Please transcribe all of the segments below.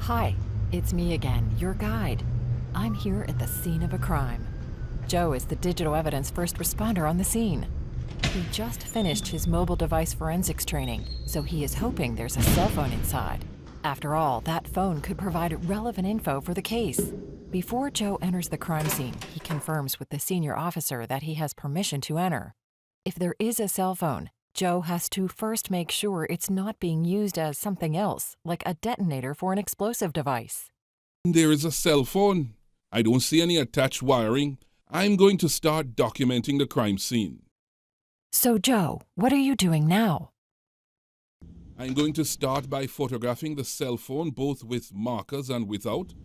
Hi, it's me again, your guide. I'm here at the scene of a crime. Joe is the digital evidence first responder on the scene. He just finished his mobile device forensics training, so he is hoping there's a cell phone inside. After all, that phone could provide relevant info for the case. Before Joe enters the crime scene, he confirms with the senior officer that he has permission to enter. If there is a cell phone, Joe has to first make sure it's not being used as something else, like a detonator for an explosive device. There is a cell phone. I don't see any attached wiring. I'm going to start documenting the crime scene. So, Joe, what are you doing now? I'm going to start by photographing the cell phone both with markers and without.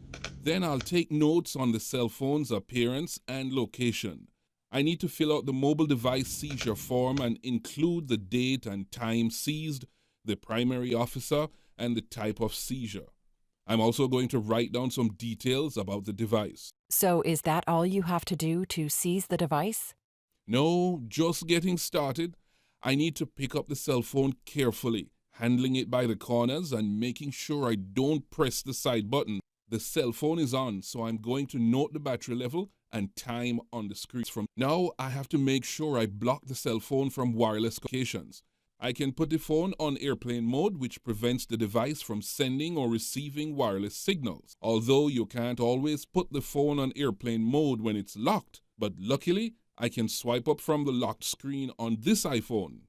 Then I'll take notes on the cell phone's appearance and location. I need to fill out the mobile device seizure form and include the date and time seized, the primary officer, and the type of seizure. I'm also going to write down some details about the device. So, is that all you have to do to seize the device? No, just getting started. I need to pick up the cell phone carefully, handling it by the corners and making sure I don't press the side button. The cell phone is on, so I'm going to note the battery level and time on the screen. From now, I have to make sure I block the cell phone from wireless communications. I can put the phone on airplane mode, which prevents the device from sending or receiving wireless signals. Although you can't always put the phone on airplane mode when it's locked, but luckily, I can swipe up from the locked screen on this iPhone.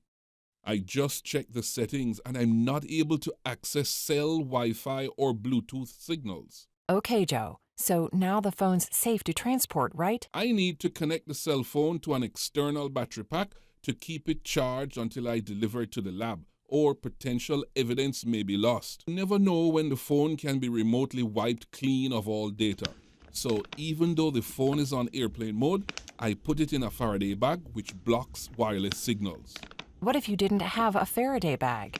I just checked the settings and I'm not able to access cell, Wi-Fi, or Bluetooth signals. Okay, Joe. So now the phone's safe to transport, right? I need to connect the cell phone to an external battery pack to keep it charged until I deliver it to the lab, or potential evidence may be lost. You never know when the phone can be remotely wiped clean of all data. So even though the phone is on airplane mode, I put it in a Faraday bag which blocks wireless signals. What if you didn't have a Faraday bag?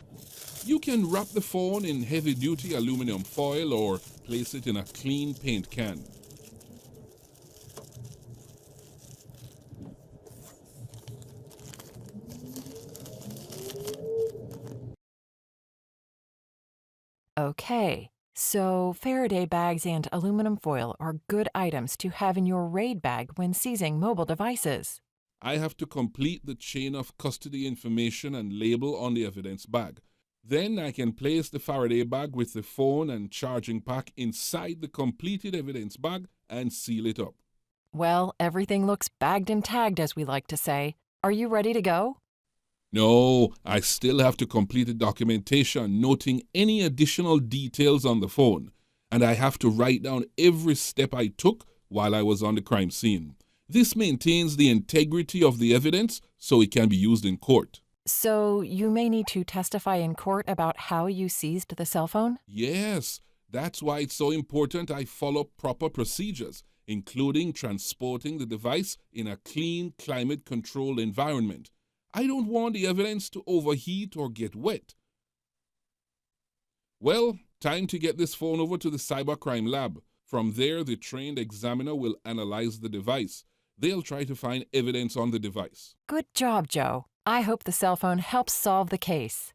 You can wrap the phone in heavy-duty aluminum foil or place it in a clean paint can. Okay, so Faraday bags and aluminum foil are good items to have in your raid bag when seizing mobile devices. I have to complete the chain of custody information and label on the evidence bag. Then I can place the Faraday bag with the phone and charging pack inside the completed evidence bag and seal it up. Well, everything looks bagged and tagged, as we like to say. Are you ready to go? No, I still have to complete the documentation, noting any additional details on the phone, and I have to write down every step I took while I was on the crime scene. This maintains the integrity of the evidence so it can be used in court. So you may need to testify in court about how you seized the cell phone? Yes, that's why it's so important I follow proper procedures, including transporting the device in a clean, climate-controlled environment. I don't want the evidence to overheat or get wet. Well, time to get this phone over to the cybercrime lab. From there, the trained examiner will analyze the device. They'll try to find evidence on the device. Good job, Joe. I hope the cell phone helps solve the case.